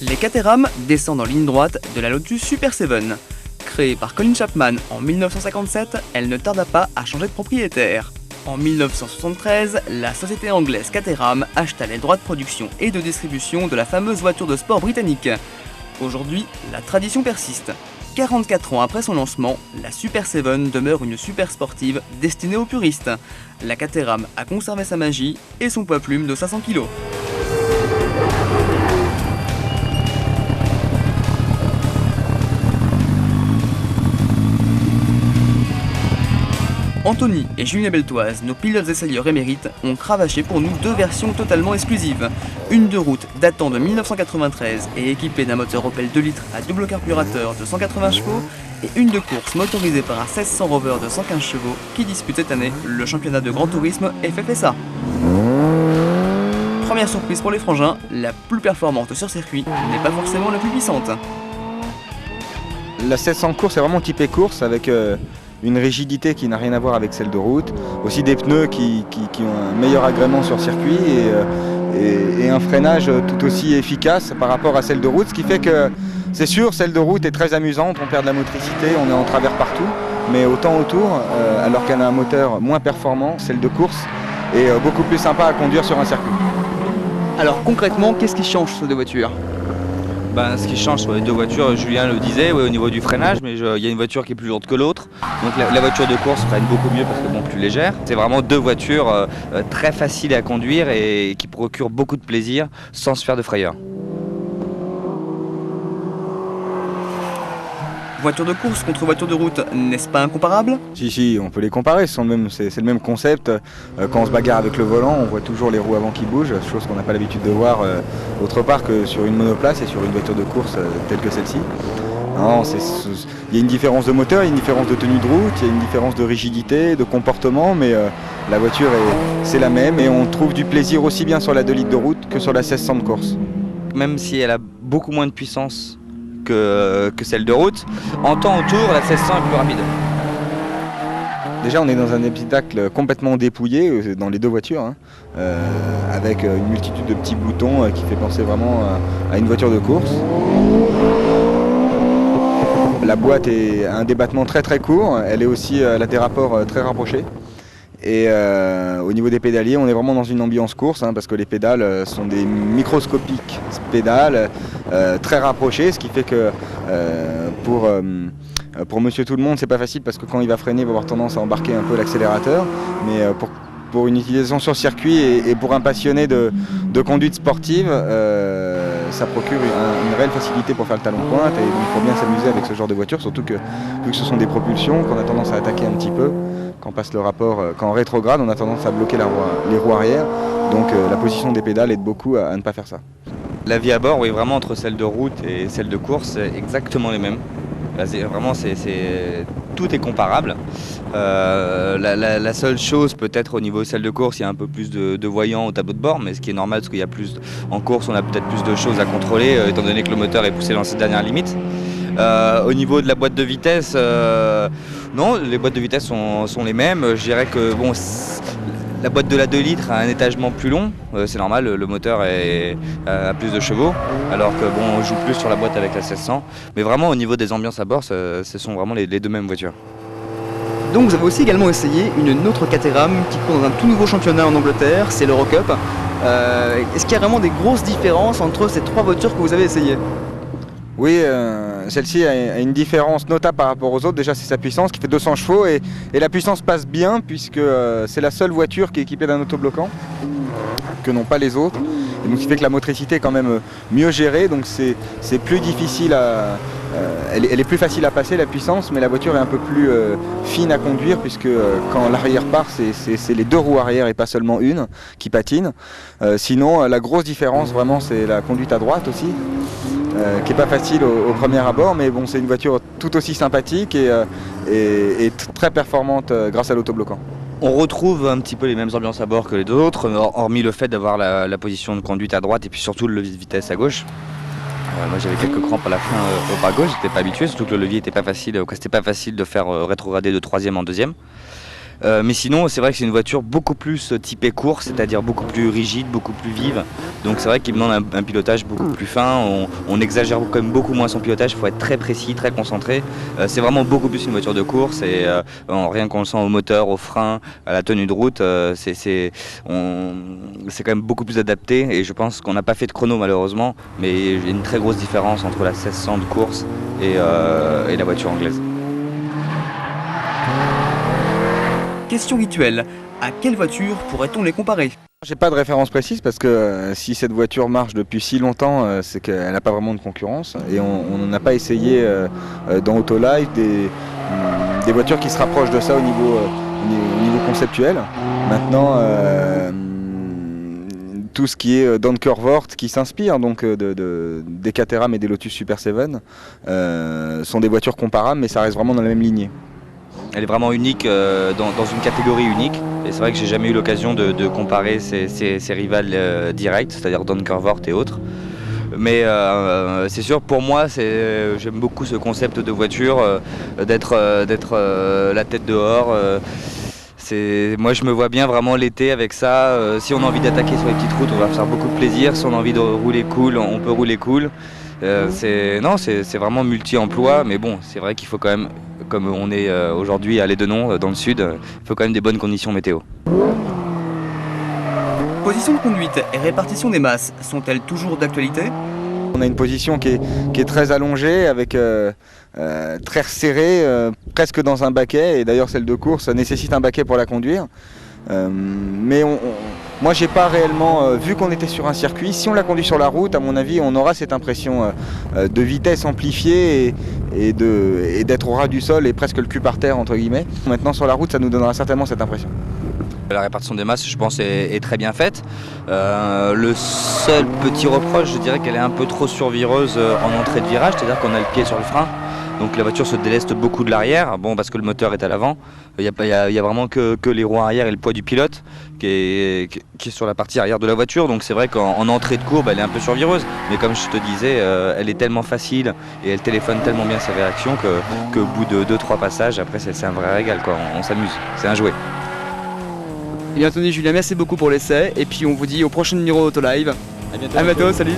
Les Caterham descendent en ligne droite de la Lotus Super 7. Créée par Colin Chapman en 1957, elle ne tarda pas à changer de propriétaire. En 1973, la société anglaise Caterham acheta les droits de production et de distribution de la fameuse voiture de sport britannique. Aujourd'hui, la tradition persiste. 44 ans après son lancement, la Super 7 demeure une super sportive destinée aux puristes. La Caterham a conservé sa magie et son poids plume de 500 kg. Anthony et Julien Beltoise, nos pilotes essayeurs émérites, ont cravaché pour nous deux versions totalement exclusives. Une de route datant de 1993 et équipée d'un moteur Opel 2 litres à double carburateur de 180 chevaux, et une de course motorisée par un 1600 Rover de 115 chevaux qui dispute cette année le championnat de Grand Tourisme FFSA. Première surprise pour les frangins, la plus performante sur circuit n'est pas forcément la plus puissante. La 1600 course est vraiment typée course avec une rigidité qui n'a rien à voir avec celle de route, aussi des pneus qui ont un meilleur agrément sur circuit et un freinage tout aussi efficace par rapport à celle de route, ce qui fait que c'est sûr, celle de route est très amusante, on perd de la motricité, on est en travers partout, mais autant autour, alors qu'elle a un moteur moins performant, celle de course est beaucoup plus sympa à conduire sur un circuit. Alors concrètement, qu'est-ce qui change sur deux voitures ? Ce qui change sur les deux voitures, Julien le disait, au niveau du freinage, mais il y a une voiture qui est plus lourde que l'autre. Donc la voiture de course freine beaucoup mieux parce que plus légère. C'est vraiment deux voitures très faciles à conduire et qui procurent beaucoup de plaisir sans se faire de frayeur. Voiture de course contre voiture de route, n'est-ce pas incomparable ? Si, on peut les comparer, c'est le même concept. Quand on se bagarre avec le volant, on voit toujours les roues avant qui bougent, chose qu'on n'a pas l'habitude de voir autre part que sur une monoplace et sur une voiture de course telle que celle-ci. Il y a une différence de moteur, il y a une différence de tenue de route, il y a une différence de rigidité, de comportement, mais la voiture c'est la même et on trouve du plaisir aussi bien sur la 2 litres de route que sur la 1600 de course. Même si elle a beaucoup moins de puissance que celle de route, en temps autour, la 1600 est plus rapide. Déjà, on est dans un habitacle complètement dépouillé dans les deux voitures, avec une multitude de petits boutons qui fait penser vraiment à une voiture de course. La boîte a un débattement très très court, elle est aussi elle a des rapports très rapprochés. Et au niveau des pédaliers, on est vraiment dans une ambiance course, parce que les pédales sont des microscopiques pédales très rapprochées, ce qui fait que pour monsieur tout le monde, c'est pas facile parce que quand il va freiner, il va avoir tendance à embarquer un peu l'accélérateur. Mais pour une utilisation sur circuit et pour un passionné de conduite sportive, ça procure une réelle facilité pour faire le talon de pointe et il faut bien s'amuser avec ce genre de voiture, surtout que vu que ce sont des propulsions, qu'on a tendance à attaquer un petit peu. Quand passe le rapport, quand en rétrograde, on a tendance à bloquer les roues arrière. Donc la position des pédales aide beaucoup à ne pas faire ça. La vie à bord, oui, vraiment entre celle de route et celle de course, c'est exactement les mêmes. Vraiment, tout est comparable. La seule chose, peut-être au niveau de celle de course, il y a un peu plus de voyants au tableau de bord, mais ce qui est normal parce qu'il y a plus en course, on a peut-être plus de choses à contrôler, étant donné que le moteur est poussé dans ses dernières limites. Au niveau de la boîte de vitesse, non, les boîtes de vitesse sont les mêmes. Je dirais que la boîte de la 2 litres a un étagement plus long, c'est normal, le moteur a plus de chevaux, alors que on joue plus sur la boîte avec la 1600. Mais vraiment au niveau des ambiances à bord, ce sont vraiment les deux mêmes voitures. Donc vous avez aussi également essayé une autre Caterham qui court dans un tout nouveau championnat en Angleterre, c'est l'Eurocup. Est-ce qu'il y a vraiment des grosses différences entre ces trois voitures que vous avez essayées ? Oui, celle-ci a une différence notable par rapport aux autres. Déjà, c'est sa puissance qui fait 200 chevaux et la puissance passe bien puisque c'est la seule voiture qui est équipée d'un autobloquant que n'ont pas les autres. Et donc, ce qui fait que la motricité est quand même mieux gérée. Donc, c'est plus difficile elle est plus facile à passer la puissance, mais la voiture est un peu plus fine à conduire puisque quand l'arrière part, c'est les deux roues arrière et pas seulement une qui patinent. Sinon, la grosse différence vraiment, c'est la conduite à droite aussi. Qui n'est pas facile au premier abord, mais bon, c'est une voiture tout aussi sympathique et très performante grâce à l'autobloquant. On retrouve un petit peu les mêmes ambiances à bord que les deux autres, hormis le fait d'avoir la position de conduite à droite et puis surtout le levier de vitesse à gauche. Moi j'avais quelques crampes à la fin au bras gauche, j'étais pas habitué, surtout que le levier était pas facile, c'était pas facile de faire rétrograder de 3e en 2e. Mais sinon, c'est vrai que c'est une voiture beaucoup plus typée course, c'est-à-dire beaucoup plus rigide, beaucoup plus vive. Donc c'est vrai qu'il demande un pilotage beaucoup plus fin. On exagère quand même beaucoup moins son pilotage, il faut être très précis, très concentré. C'est vraiment beaucoup plus une voiture de course et rien qu'on le sent au moteur, au frein, à la tenue de route, c'est quand même beaucoup plus adapté et je pense qu'on n'a pas fait de chrono malheureusement, mais il y a une très grosse différence entre la 1600 de course et la voiture anglaise. Question rituelle, à quelle voiture pourrait-on les comparer? J'ai pas de référence précise parce que si cette voiture marche depuis si longtemps, c'est qu'elle n'a pas vraiment de concurrence et on n'a pas essayé dans Autolive des voitures qui se rapprochent de ça au niveau conceptuel. Maintenant, tout ce qui est Donkervoort qui s'inspire donc des Caterham et des Lotus Super 7 sont des voitures comparables mais ça reste vraiment dans la même lignée. Elle est vraiment unique dans une catégorie unique et c'est vrai que j'ai jamais eu l'occasion de comparer ses rivales directes, c'est-à-dire Donkervoort et autres. Mais c'est sûr, pour moi, j'aime beaucoup ce concept de voiture, d'être la tête dehors. Moi je me vois bien vraiment l'été avec ça. Si on a envie d'attaquer sur les petites routes, on va faire beaucoup de plaisir. Si on a envie de rouler cool, on peut rouler cool. C'est vraiment multi-emploi, mais bon, c'est vrai qu'il faut quand même, comme on est aujourd'hui à Lédenon, dans le sud, il faut quand même des bonnes conditions météo. Position de conduite et répartition des masses sont-elles toujours d'actualité? On a une position qui est très allongée, avec très serrée, presque dans un baquet, et d'ailleurs celle de course nécessite un baquet pour la conduire. Mais moi j'ai pas réellement vu qu'on était sur un circuit. Si on la conduit sur la route, à mon avis on aura cette impression de vitesse amplifiée et d'être au ras du sol et presque le cul par terre entre guillemets. Maintenant sur la route ça nous donnera certainement cette impression. La répartition des masses je pense est très bien faite. Le seul petit reproche, je dirais qu'elle est un peu trop survireuse en entrée de virage, c'est à dire qu'on a le pied sur le frein. Donc la voiture se déleste beaucoup de l'arrière, bon, parce que le moteur est à l'avant. Il y a vraiment que les roues arrière et le poids du pilote qui est sur la partie arrière de la voiture. Donc c'est vrai qu'en entrée de courbe, elle est un peu survireuse. Mais comme je te disais, elle est tellement facile et elle téléphone tellement bien sa réaction qu'au bout de 2-3 passages, après c'est un vrai régal, quoi. On s'amuse, c'est un jouet. Et bien Anthony, Julien, merci beaucoup pour l'essai. Et puis on vous dit au prochain numéro d'Autolive. À bientôt. À bientôt, salut.